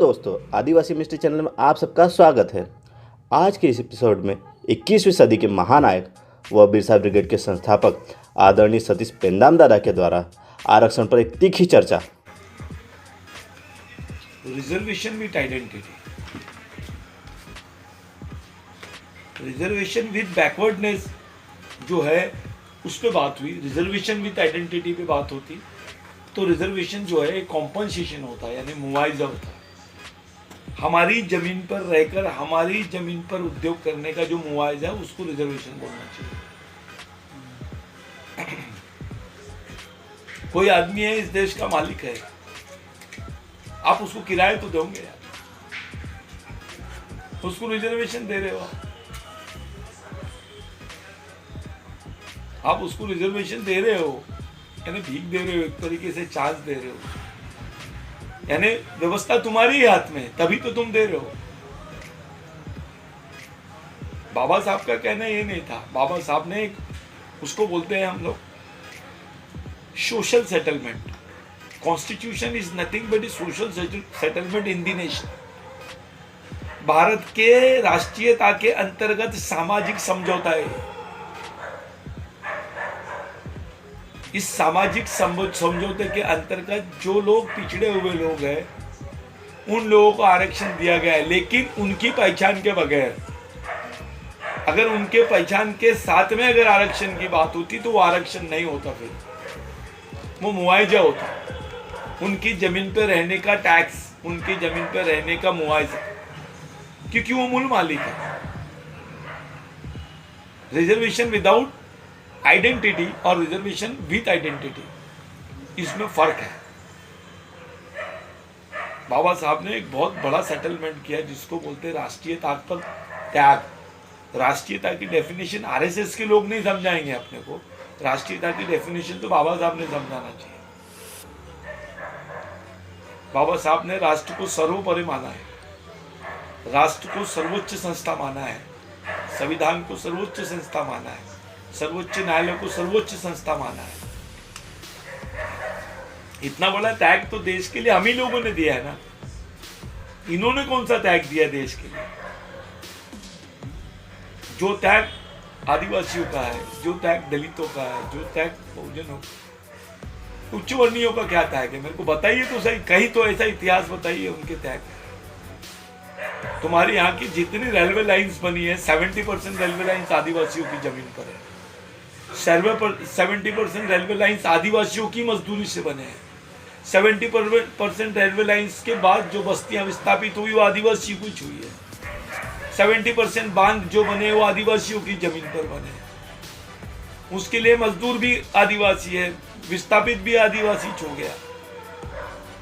दोस्तों, आदिवासी mystery channel में आप सबका स्वागत है। आज के इस एपिसोड में 21वीं सदी के महानायक व बिरसा ब्रिगेड के संस्थापक आदरणीय सतीश पेंदाम दादा के द्वारा आरक्षण पर एक तीखी चर्चा। Reservation with identity, reservation with backwardness जो है उस पर बात हुई। रिजर्वेशन विथ आइडेंटिटी पे बात होती तो रिजर्वेशन जो है कॉम्पनसेशन होता है, यानी मुआवजा होता है। हमारी जमीन पर रहकर हमारी जमीन पर उद्योग करने का जो मुआवजा है उसको रिजर्वेशन बोलना चाहिए। कोई आदमी है, इस देश का मालिक है, आप उसको किराए तो दोगे यार, उसको रिजर्वेशन दे रहे हो आप उसको रिजर्वेशन दे रहे हो, यानी भीख दे रहे हो, एक तरीके से चार्ज दे रहे हो, यानी व्यवस्था तुम्हारी ही हाथ में, तभी तो तुम दे रहे हो। बाबा साहब का कहना ये नहीं था। बाबा साहब ने एक, उसको बोलते हैं हम लोग social settlement. Constitution is nothing but is social settlement in the nation. Bharat के राष्ट्रीयता के अंतर्गत सामाजिक समझौता है। इस सामाजिक समझौते के अंतर्गत जो लोग पिछड़े हुए लोग हैं उन लोगों को आरक्षण दिया गया है, लेकिन उनकी पहचान के बगैर। अगर उनके पहचान के साथ में अगर आरक्षण की बात होती तो वो आरक्षण नहीं होता, फिर वो मुआवजा होता। उनकी जमीन पर रहने का टैक्स, उनकी जमीन पर रहने का मुआवजा, क्योंकि वो मूल मालिक है। रिजर्वेशन विदाउट आइडेंटिटी और रिजर्वेशन विथ आइडेंटिटी, इसमें फर्क है। बाबा साहब ने एक बहुत बड़ा सेटलमेंट किया जिसको बोलते हैं राष्ट्रीयता पर त्याग। राष्ट्रीयता की डेफिनेशन आरएसएस के लोग नहीं समझाएंगे अपने को। राष्ट्रीयता की डेफिनेशन तो बाबा साहब ने समझाना चाहिए। बाबा साहब ने राष्ट्र को सर्वोपरि माना है, राष्ट्र को सर्वोच्च संस्था माना है, संविधान को सर्वोच्च संस्था माना है, सर्वोच्च न्यायालय को सर्वोच्च संस्था माना है। इतना बड़ा त्याग तो देश के लिए हम ही लोगों ने दिया है ना। इन्होंने कौन सा त्याग दिया देश के लिए? जो त्याग आदिवासियों का है, जो त्याग दलितों का है, जो त्याग बहुजनों, उच्च वर्णीयों का क्या त्याग है? मेरे को बताइए तो सही, कहीं तो ऐसा इतिहास बताइए उनके त्याग। तुम्हारे यहाँ की जितनी रेलवे लाइंस बनी है, 70% रेलवे लाइंस आदिवासियों की जमीन पर है। 70% रेलवे लाइंस आदिवासियों की मजदूरी से बने हैं। 70% रेलवे लाइंस के बाद जो बस्तियां विस्थापित हुई वो आदिवासियों की हुई है। 70% बांध जो बने वो आदिवासियों की जमीन पर बने। उसके लिए मजदूर भी आदिवासी है, विस्थापित भी आदिवासी हो गया,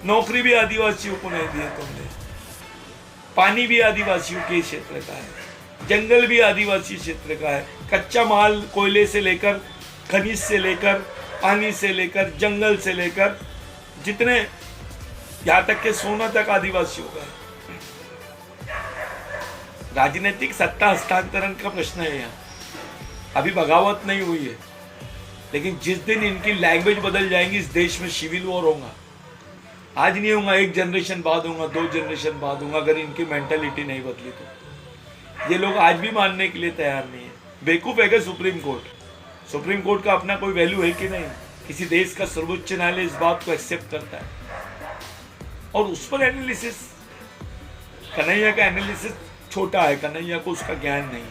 नौकरी भी आदिवासियों को नहीं दिए तुमने, पानी भी आदिवासियों के क्षेत्र का है, जंगल भी आदिवासी क्षेत्र का है, कच्चा माल कोयले से लेकर, खनिज से लेकर, पानी से लेकर, जंगल से लेकर, जितने यहाँ तक के सोना तक आदिवासियों का है। राजनीतिक सत्ता हस्तांतरण का प्रश्न है यहाँ। अभी बगावत नहीं हुई है, लेकिन जिस दिन इनकी लैंग्वेज बदल जाएंगी इस देश में सिविल वॉर होगा। आज नहीं होगा, एक जनरेशन बाद होगा, 2 जनरेशन बाद होगा, अगर इनकी मेंटालिटी नहीं बदली तो। ये लोग आज भी मानने के लिए तैयार नहीं है। बेवकूफ है क्या सुप्रीम कोर्ट? सुप्रीम कोर्ट का अपना कोई वैल्यू है कि नहीं? किसी देश का सर्वोच्च न्यायालय इस बात को एक्सेप्ट करता है और उस पर एनालिसिस। कन्हैया का एनालिसिस छोटा है, कन्हैया को उसका ज्ञान नहीं है।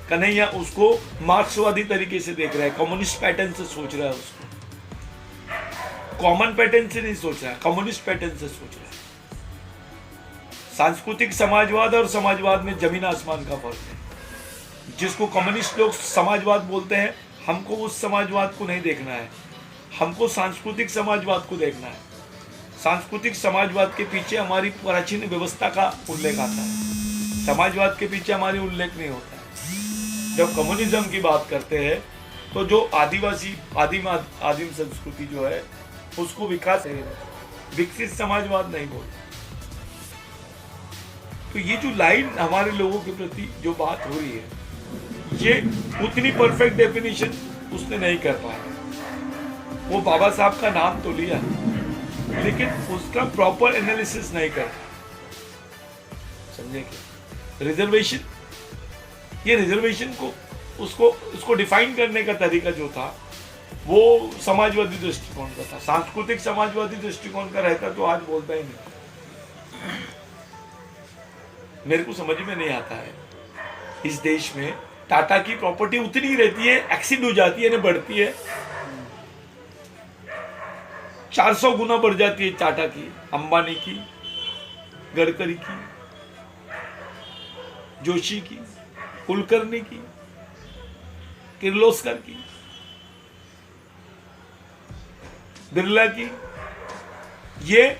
कन्हैया उसको मार्क्सवादी तरीके से देख रहा है, कम्युनिस्ट पैटर्न से सोच रहा है, उसको कॉमन पैटर्न से नहीं सोच रहा है, कम्युनिस्ट पैटर्न से सोच रहा है। सांस्कृतिक समाजवाद और समाजवाद में जमीन आसमान का फर्क है। जिसको कम्युनिस्ट लोग समाजवाद बोलते हैं, हमको उस समाजवाद को नहीं देखना है, हमको सांस्कृतिक समाजवाद को देखना है। सांस्कृतिक समाजवाद के पीछे हमारी प्राचीन व्यवस्था का उल्लेख आता है, समाजवाद के पीछे हमारी उल्लेख नहीं होता है। जब कम्युनिज्म की बात करते हैं तो जो आदिवासी आदिम संस्कृति जो है उसको विकास है, विकसित समाजवाद नहीं बोलते। तो ये जो लाइन हमारे लोगों के प्रति जो बात हो रही है, ये उतनी परफेक्ट डेफिनेशन उसने नहीं कर पाया। वो बाबा साहब का नाम तो लिया, लेकिन उसका प्रॉपर एनालिसिस नहीं करता। समझे क्या? रिजर्वेशन, ये रिजर्वेशन को उसको डिफाइन करने का तरीका जो था वो समाजवादी दृष्टिकोण का था। सांस्कृतिक समाजवादी दृष्टिकोण का रहता तो आज बोलता ही नहीं। मेरे को समझ में नहीं आता है, इस देश में टाटा की प्रॉपर्टी उतनी रहती है, एक्सीड हो जाती है ना, बढ़ती है, 400 गुना बढ़ जाती है टाटा की, अंबानी की, गडकरी की, जोशी की, कुलकर्णी की, किर्लोस्कर की, बिरला की, ये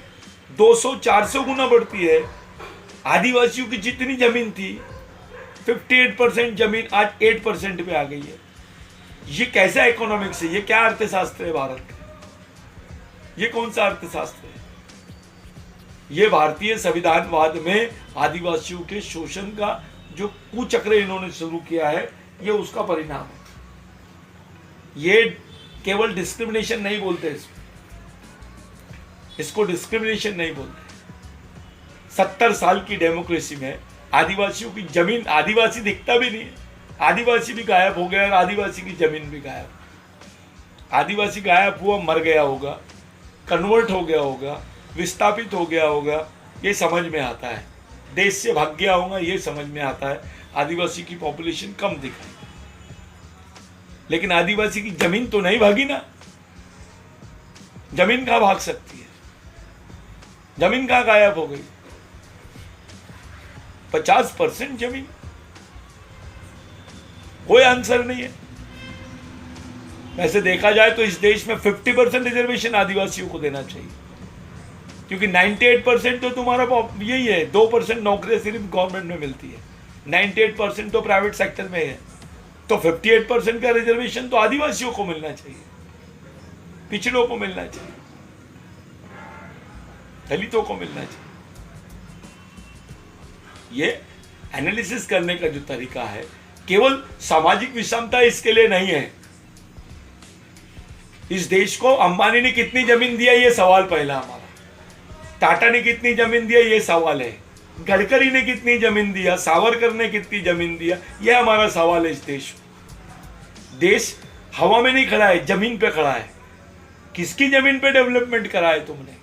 200-400 गुना बढ़ती है। आदिवासियों की जितनी जमीन थी 58% जमीन आज 8% पे आ गई है। ये कैसा इकोनॉमिक्स है? ये क्या अर्थशास्त्र है भारत का? ये कौन सा अर्थशास्त्र है? ये भारतीय संविधानवाद में आदिवासियों के शोषण का जो कुचक्र इन्होंने शुरू किया है, ये उसका परिणाम है। ये केवल डिस्क्रिमिनेशन नहीं बोलते इसको डिस्क्रिमिनेशन नहीं बोलते। 70 साल की डेमोक्रेसी में आदिवासियों की जमीन, आदिवासी दिखता भी नहीं है, आदिवासी भी गायब हो गया और आदिवासी की जमीन भी गायब। आदिवासी गायब हुआ, मर गया होगा, कन्वर्ट हो गया होगा, विस्थापित हो गया होगा, ये समझ में आता है। देश से भाग गया होगा, ये समझ में आता है। आदिवासी की पॉपुलेशन कम दिखाई, लेकिन आदिवासी की जमीन तो नहीं भागी ना। जमीन कहां भाग सकती है? जमीन कहां गायब हो गई? 50% जमीन, कोई आंसर नहीं है। वैसे देखा जाए तो इस देश में 50% रिजर्वेशन आदिवासियों को देना चाहिए, क्योंकि 98% तो तुम्हारा यही है। 2% नौकरी सिर्फ गवर्नमेंट में मिलती है, 98% तो प्राइवेट सेक्टर में है। तो 58% का रिजर्वेशन तो आदिवासियों को मिलना चाहिए, पिछड़ों को मिलना चाहिए, दलितों को मिलना चाहिए। ये एनालिसिस करने का जो तरीका है, केवल सामाजिक विषमता इसके लिए नहीं है। इस देश को अंबानी ने कितनी जमीन दिया, ये सवाल पहला हमारा। टाटा ने कितनी जमीन दिया, ये सवाल है। गडकरी ने कितनी जमीन दिया, सावरकर ने कितनी जमीन दिया, ये हमारा सवाल है। इस देश हवा में नहीं खड़ा है, जमीन पे खड़ा है। किसकी जमीन पे डेवलपमेंट करा है तुमने?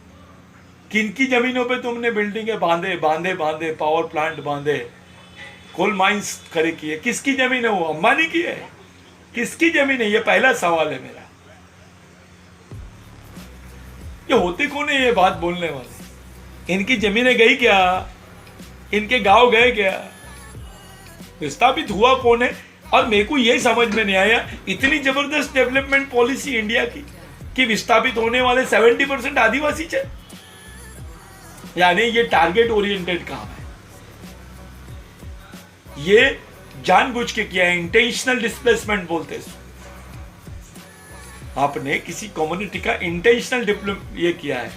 किनकी जमीनों पे तुमने बिल्डिंगें बांधे, पावर प्लांट बांधे, कोल माइंस खड़े किए? किसकी जमीन है वो? अंबानी की है? किसकी जमीन है? ये पहला सवाल है मेरा। ये होते कौन है ये बात बोलने वाले? इनकी जमीनें गई क्या? इनके गांव गए क्या? विस्थापित हुआ कौन है? और मेरे को ये समझ में नहीं आया, इतनी जबरदस्त डेवलपमेंट पॉलिसी इंडिया की कि विस्थापित होने वाले 70% आदिवासी थे। यानी ये टारगेट ओरिएंटेड काम है, ये जानबूझ के किया है, इंटेंशनल डिस्प्लेसमेंट बोलते हैं। आपने किसी कम्युनिटी का इंटेंशनल ये किया है,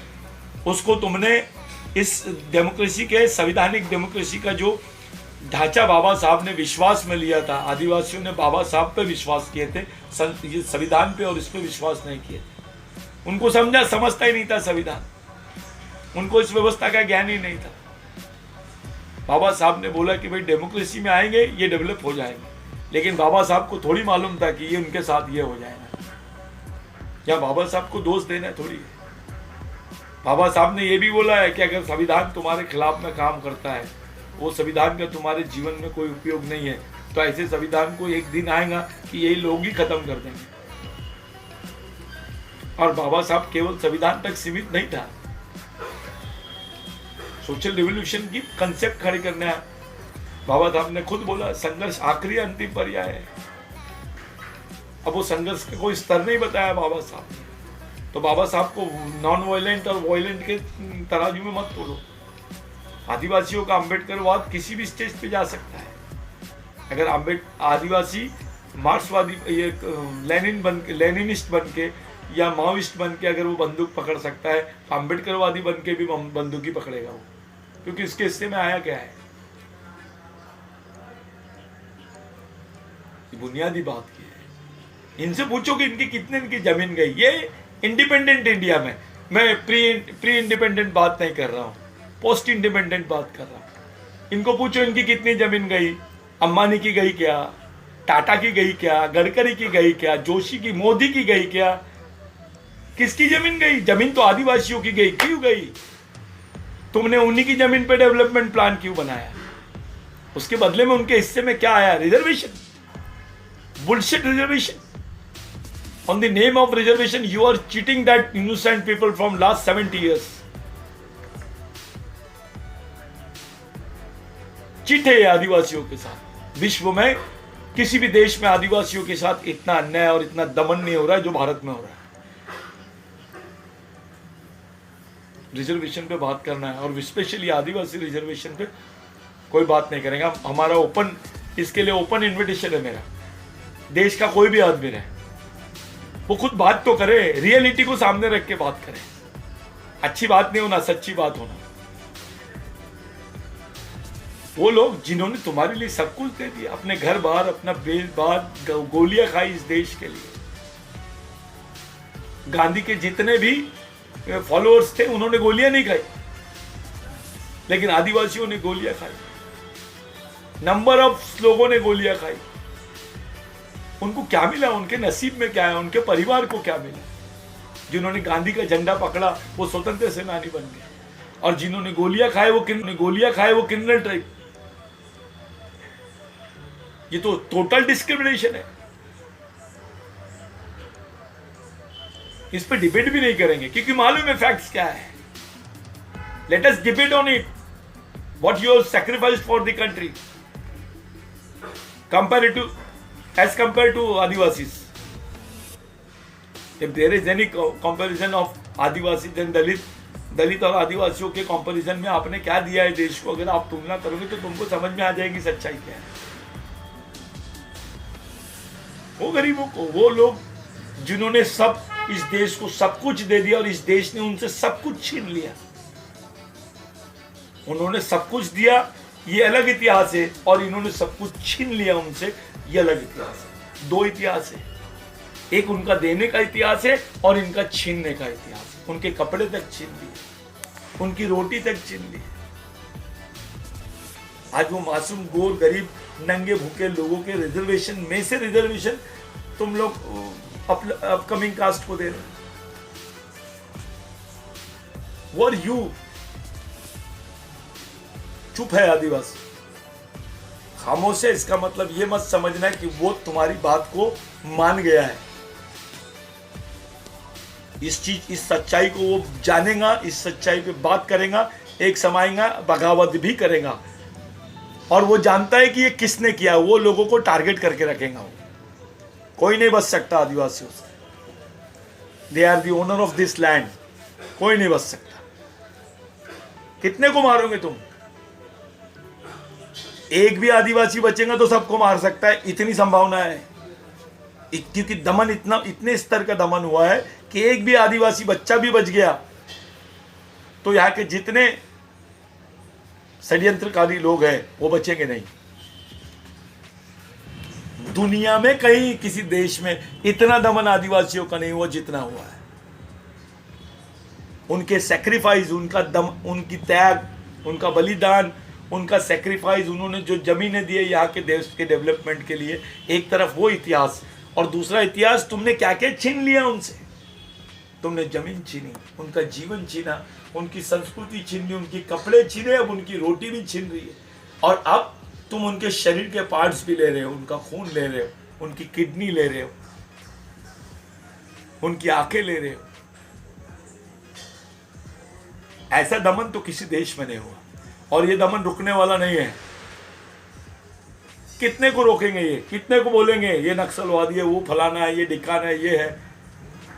उसको तुमने इस डेमोक्रेसी के, संवैधानिक डेमोक्रेसी का जो ढांचा बाबा साहब ने विश्वास में लिया था, आदिवासियों ने बाबा साहब पे विश्वास किए थे, संविधान पे, और इस पे विश्वास नहीं किए। उनको समझता ही नहीं था संविधान, उनको इस व्यवस्था का ज्ञान ही नहीं था। बाबा साहब ने बोला कि भाई डेमोक्रेसी में आएंगे ये डेवलप हो जाएंगे, लेकिन बाबा साहब को थोड़ी मालूम था कि ये उनके साथ ये हो जाएगा। या बाबा साहब को दोष देना थोड़ी है। बाबा साहब ने ये भी बोला है कि अगर संविधान तुम्हारे खिलाफ में काम करता है, वो संविधान का तुम्हारे जीवन में कोई उपयोग नहीं है, तो ऐसे संविधान को एक दिन आएगा कि यही लोग ही खत्म कर देंगे। और बाबा साहब केवल संविधान तक सीमित नहीं था, सोशल रिवॉल्यूशन की कंसेप्ट खड़े करने बाबा साहब ने खुद बोला संघर्ष आखिरी अंतिम पर्याय है। अब वो संघर्ष का कोई स्तर नहीं बताया बाबा साहब ने, तो बाबा साहब को नॉन वायलेंट और वायलेंट के तराजू में मत तोड़ो। आदिवासियों का अम्बेडकरवाद किसी भी स्टेज पे जा सकता है। अगर आदिवासी मार्क्सवादी, ये लेनिनिस्ट बन के या माओइस्ट बन के अगर वो बंदूक पकड़ सकता है, तो अम्बेडकरवादी बन के भी बंदूक ही पकड़ेगा वो, क्योंकि इसके हिस्से में आया क्या है? बुनियादी बात की है। इनसे पूछो कि इनकी इनकी जमीन गई। ये इंडिपेंडेंट इंडिया में, मैं प्री इंडिपेंडेंट बात नहीं कर रहा हूँ, पोस्ट इंडिपेंडेंट बात कर रहा हूँ। इनको पूछो इनकी कितनी जमीन गई, अंबानी की गई क्या, टाटा की गई क्या, गडकरी की गई क्या, जोशी की, मोदी की गई क्या, किसकी जमीन गई? जमीन तो आदिवासियों की गई, क्यों गई? तुमने उन्हीं की जमीन पे डेवलपमेंट प्लान क्यों बनाया? उसके बदले में उनके हिस्से में क्या आया? Reservation, bullshit reservation. On the name of reservation, you are cheating that innocent people from last 70 years. Cheat है ये आदिवासियों के साथ. विश्व में किसी भी देश में आदिवासियों के साथ इतना अन्याय और इतना दमन नहीं हो रहा है जो भारत में हो रहा है. रिजर्वेशन पे बात करना है और स्पेशली आदिवासी रिजर्वेशन पे कोई बात नहीं करेंगे. हमारा ओपन, इसके लिए ओपन इन्विटेशन है मेरा. देश का कोई भी आदमी रहे, वो खुद बात तो करे, रियलिटी को सामने रख के बात करे. अच्छी बात नहीं होना, सच्ची बात होना. वो लोग जिन्होंने तुम्हारे लिए सब कुछ दे दिया, अपने घर बाहर, अपना बेल बार गोलियां खाई इस देश के लिए. गांधी के जितने भी फॉलोअर्स थे उन्होंने गोलियां नहीं खाई, लेकिन आदिवासियों ने गोलियां खाई. नंबर ऑफ लोगों ने गोलियां खाई. उनको क्या मिला? उनके नसीब में क्या है? उनके परिवार को क्या मिला? जिन्होंने गांधी का झंडा पकड़ा वो स्वतंत्र सेनानी बन गए, और जिन्होंने गोलियां खाए वो क्रिमिनल टाइप. ये तो टोटल डिस्क्रिमिनेशन है. इस पे डिबेट भी नहीं करेंगे क्योंकि मालूम है फैक्ट्स क्या है. Let us debate on it. What you have sacrificed for the country as compared to Adivasis. If there is any comparison of Adivasi, then दलित और आदिवासियों के कंपैरिजन में आपने क्या दिया है देश को, अगर आप तुलना करोगे तो तुमको समझ में आ जाएगी सच्चाई क्या है. वो गरीबों को, वो लोग जिन्होंने सब इस देश को सब कुछ दे दिया और इस देश ने उनसे सब कुछ छीन लिया. उन्होंने सब कुछ दिया, ये अलग इतिहास है, और इन्होंने सब कुछ छीन लिया उनसे, ये अलग इतिहास है. दो इतिहास है. एक उनका देने का इतिहास है और इनका छीनने का इतिहास है. उनके कपड़े तक छीन लिए, उनकी रोटी तक छीन ली. आज वो मासूम गोर गरीब नंगे भूखे लोगों के रिजर्वेशन में से रिजर्वेशन तुम लोग अपकमिंग कास्ट को दे रहे हो. वो यू चुप है आदिवासी, खामोश है. इसका मतलब ये मत समझना कि वो तुम्हारी बात को मान गया है. इस सच्चाई को वो जानेगा, इस सच्चाई पे बात करेगा, एक समाएगा, बगावत भी करेगा. और वो जानता है कि ये किसने किया. वो लोगों को टारगेट करके रखेगा. वो कोई नहीं बच सकता आदिवासियों से. They are the owner of this land. कोई नहीं बच सकता. कितने को मारोगे तुम? एक भी आदिवासी बचेगा तो सबको मार सकता है, इतनी संभावना है. क्योंकि दमन इतने स्तर का दमन हुआ है कि एक भी आदिवासी बच्चा भी बच गया तो यहाँ के जितने षड्यंत्रकारी लोग हैं वो बचेंगे नहीं. दुनिया में कहीं किसी देश में इतना दमन आदिवासियों का नहीं हुआ जितना हुआ है. उनके सैक्रिफाइस, उनका दम, उनकी त्याग, उनका बलिदान, उनका सैक्रिफाइस, उन्होंने जो जमीनें दी है यहाँ के देश के डेवलपमेंट के लिए. एक तरफ वो इतिहास, और दूसरा इतिहास तुमने क्या क्या छीन लिया उनसे. तुमने जमीन छीनी, उनका जीवन छीना, उनकी संस्कृति छीन ली, उनके कपड़े छीने, अब उनकी रोटी भी छीन रही है. और अब तुम उनके शरीर के पार्ट्स भी ले रहे हो, उनका खून ले रहे हो, उनकी किडनी ले रहे हो, उनकी आंखें ले रहे हो. ऐसा दमन तो किसी देश में नहीं हुआ, और ये दमन रुकने वाला नहीं है. कितने को रोकेंगे ये? कितने को बोलेंगे ये नक्सलवादी है, वो फलाना है, ये ढिकाना है, ये है?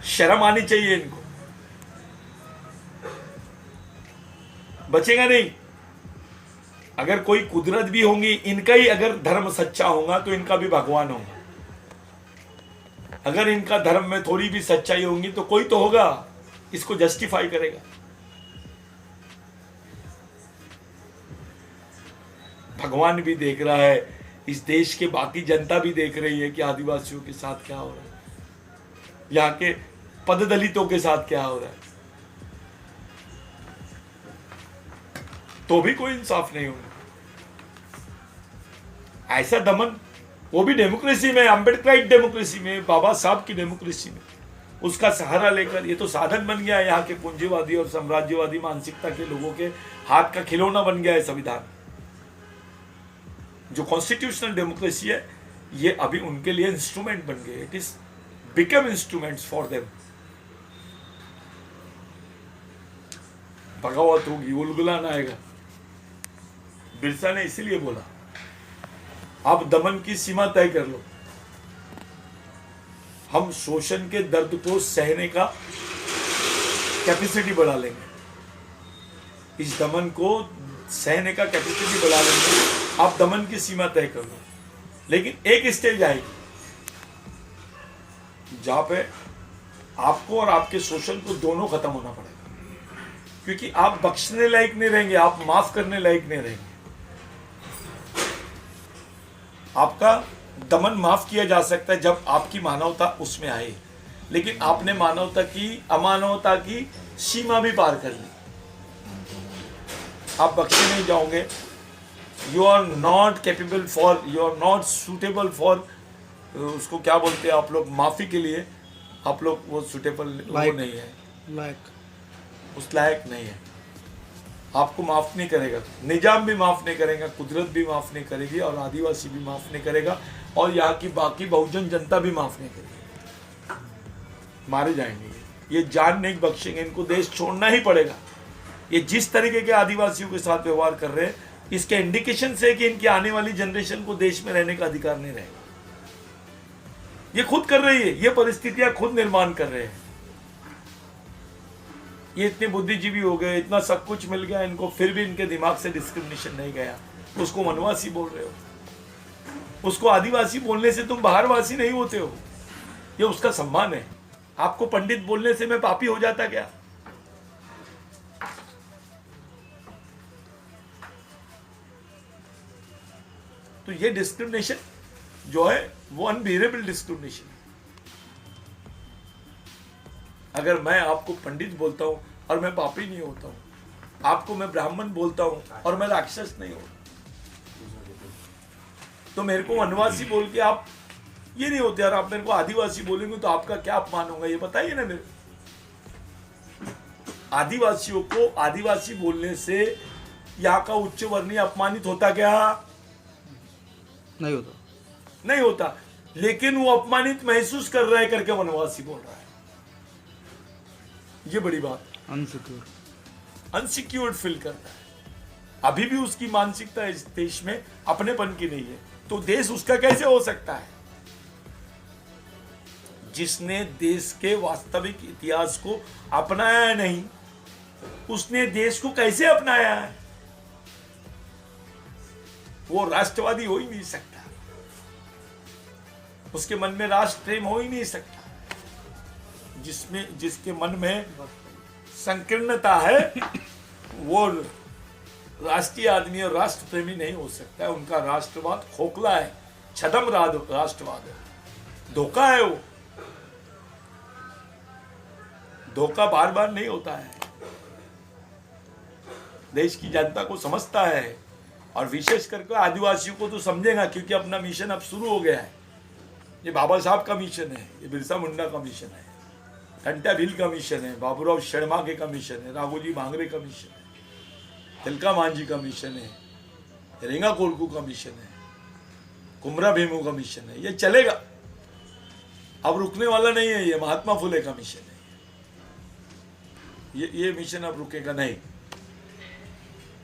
शर्म आनी चाहिए इनको. बचेगा नहीं. अगर कोई कुदरत भी होंगी, इनका ही अगर धर्म सच्चा होगा तो इनका भी भगवान होगा. अगर इनका धर्म में थोड़ी भी सच्चाई होगी तो कोई तो होगा इसको जस्टिफाई करेगा. भगवान भी देख रहा है, इस देश के बाकी जनता भी देख रही है कि आदिवासियों के साथ क्या हो रहा है, यहाँ के पद दलितों के साथ क्या हो रहा है. तो भी कोई इंसाफ नहीं होगा. ऐसा दमन, वो भी डेमोक्रेसी में, अम्बेडकराइट डेमोक्रेसी में, बाबा साहब की डेमोक्रेसी में, उसका सहारा लेकर ये तो साधन बन गया है यहाँ के पूंजीवादी और साम्राज्यवादी मानसिकता के लोगों के हाथ का खिलौना बन गया है संविधान। जो कॉन्स्टिट्यूशनल डेमोक्रेसी है ये अभी उनके लिए इंस्ट्रूमेंट बन गए। It is become instruments for them. बगावत होगी, उलगुलान आएगा। बिरसा ने इसीलिए बोला आप दमन की सीमा तय कर लो, हम शोषण के दर्द को सहने का कैपेसिटी बढ़ा लेंगे, इस दमन को सहने का कैपेसिटी बढ़ा लेंगे, आप दमन की सीमा तय कर लो। लेकिन एक स्टेज आएगी जहां पे आपको और आपके शोषण को दोनों खत्म होना पड़ेगा, क्योंकि आप बख्शने लायक नहीं रहेंगे, आप माफ करने लायक नहीं रहेंगे। आपका दमन माफ किया जा सकता है जब आपकी मानवता उसमें आए, लेकिन आपने मानवता की अमानवता की सीमा भी पार कर ली, आप बख्शे नहीं जाओगे। You are not capable for, you are not suitable for, उसको क्या बोलते हैं आप लोग, माफी के लिए आप लोग वो सूटेबल वो नहीं है, उस लायक नहीं है। आपको माफ नहीं करेगा, निजाम भी माफ नहीं करेगा, कुदरत भी माफ नहीं करेगी, और आदिवासी भी माफ नहीं करेगा, और यहाँ की बाकी बहुजन जनता भी माफ नहीं करेगी। मारे जाएंगे, ये जान नहीं बख्शेंगे, इनको देश छोड़ना ही पड़ेगा। ये जिस तरीके के आदिवासियों के साथ व्यवहार कर रहे हैं, इसके इंडिकेशन से कि इनकी आने वाली जनरेशन को देश में रहने का अधिकार नहीं रहेगा। ये खुद कर रही है, ये परिस्थितियां खुद निर्माण कर रहे हैं। ये इतने बुद्धिजीवी हो गए, इतना सब कुछ मिल गया इनको, फिर भी इनके दिमाग से डिस्क्रिमिनेशन नहीं गया। उसको वनवासी बोल रहे हो, उसको आदिवासी बोलने से तुम बाहरवासी नहीं होते हो, ये उसका सम्मान है। आपको पंडित बोलने से मैं पापी हो जाता क्या? तो ये डिस्क्रिमिनेशन जो है वो अनबियरेबल डिस्क्रिमिनेशन है। अगर मैं आपको पंडित बोलता हूं और मैं पापी नहीं होता हूं, आपको मैं ब्राह्मण बोलता हूं और मैं राक्षस नहीं होता, तो मेरे को वनवासी बोल के आप ये नहीं होते यार, आप मेरे को आदिवासी बोलेंगे तो आपका क्या अपमान होगा, ये बताइए ना मेरे। आदिवासियों को आदिवासी बोलने से यहाँ का उच्च वर्णीय अपमानित होता क्या? नहीं होता, नहीं होता, लेकिन वो अपमानित महसूस कर रहा है करके वनवासी बोल रहा है। ये बड़ी बात, अनसिक्योर्ड फील करता है। अभी भी उसकी मानसिकता इस देश में अपनेपन की नहीं है, तो देश उसका कैसे हो सकता है? जिसने देश के वास्तविक इतिहास को अपनाया नहीं, उसने देश को कैसे अपनाया है? वो राष्ट्रवादी हो ही नहीं सकता, उसके मन में राष्ट्र प्रेम हो ही नहीं सकता। जिसके मन में संकीर्णता है वो राष्ट्रीय आदमी और राष्ट्र प्रेमी नहीं हो सकता है। उनका राष्ट्रवाद खोखला है, छद्म राष्ट्रवाद है, धोखा है। वो धोखा बार बार नहीं होता है, देश की जनता को समझता है, और विशेष करके आदिवासियों को तो समझेगा, क्योंकि अपना मिशन अब शुरू हो गया है। ये बाबा साहब का मिशन है, ये बिरसा मुंडा का मिशन है, घंटा भील का मिशन है, बाबूराव शर्मा का मिशन है, राघोजी भांगरे का मिशन है, तिलका मांझी का मिशन है, रेंगा कोलकू का मिशन है, कुमरा भीमू का मिशन है। ये चलेगा, अब रुकने वाला नहीं है। ये महात्मा फुले का मिशन है, ये मिशन अब रुकेगा नहीं।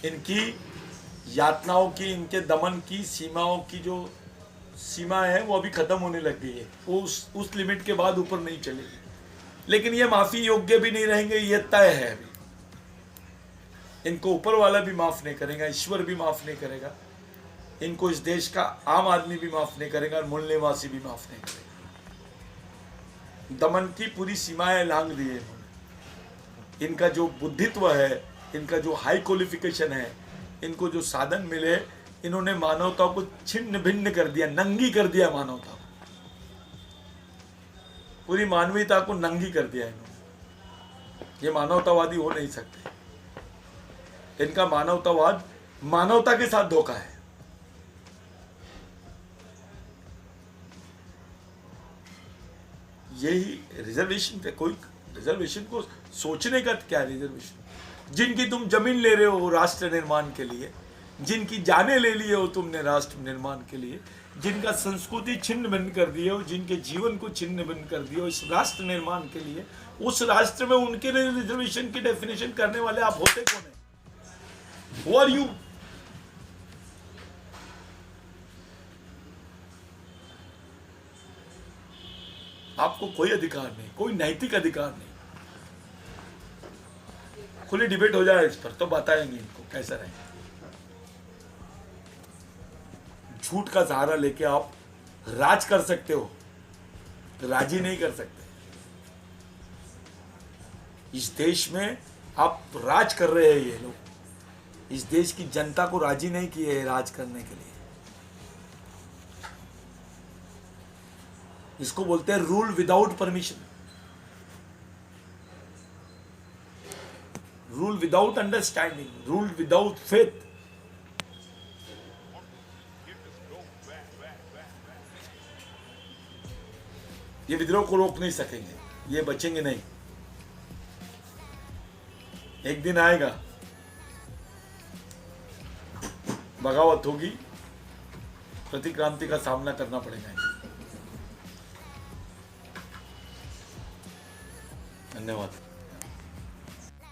इनकी यातनाओं की, इनके दमन की सीमाओं की जो सीमा है वो अभी खत्म होने लग गई है। वो उस लिमिट के बाद ऊपर नहीं चलेगी, लेकिन ये माफी योग्य भी नहीं रहेंगे, ये तय है। अभी इनको ऊपर वाला भी माफ नहीं करेगा, ईश्वर भी माफ नहीं करेगा, इनको इस देश का आम आदमी भी माफ नहीं करेगा, और मूल निवासी भी माफ नहीं करेगा। दमन की पूरी सीमाएं लांघ दी है इन्होंने। इनका जो बुद्धित्व है, इनका जो हाई क्वालिफिकेशन है, इनको जो साधन मिले, इन्होंने मानवता को छिन्न भिन्न कर दिया, नंगी कर दिया मानवता को, पूरी मानवीयता को नंगी कर दिया इन्होंने। ये मानवतावादी हो नहीं सकते। इनका मानवतावाद मानवता के साथ धोखा है। यही रिजर्वेशन पे, कोई रिजर्वेशन को सोचने का क्या रिजर्वेशन? जिनकी तुम जमीन ले रहे हो राष्ट्र निर्माण के लिए, जिनकी जाने ले लिए हो तुमने राष्ट्र निर्माण के लिए, जिनका संस्कृति छिन्न भिन्न कर दिए हो, जिनके जीवन को छिन्न भिन्न कर दिए हो इस राष्ट्र निर्माण के लिए, उस राष्ट्र में उनके लिए रिजर्वेशन की डेफिनेशन करने वाले आप होते कौन है? Who are you? आपको कोई अधिकार नहीं, कोई नैतिक अधिकार नहीं। खुली डिबेट हो जाए इस पर तो बताएंगे इनको कैसा रहे। झूठ का सहारा लेके आप राज कर सकते हो, राजी नहीं कर सकते। इस देश में आप राज कर रहे हैं, ये लोग इस देश की जनता को राजी नहीं किए राज करने के लिए। इसको बोलते हैं rule without permission, rule without understanding, rule without faith. ये विद्रोह को रोक नहीं सकेंगे, ये बचेंगे नहीं। एक दिन आएगा, बगावत होगी, प्रतिक्रांति का सामना करना पड़ेगा। धन्यवाद।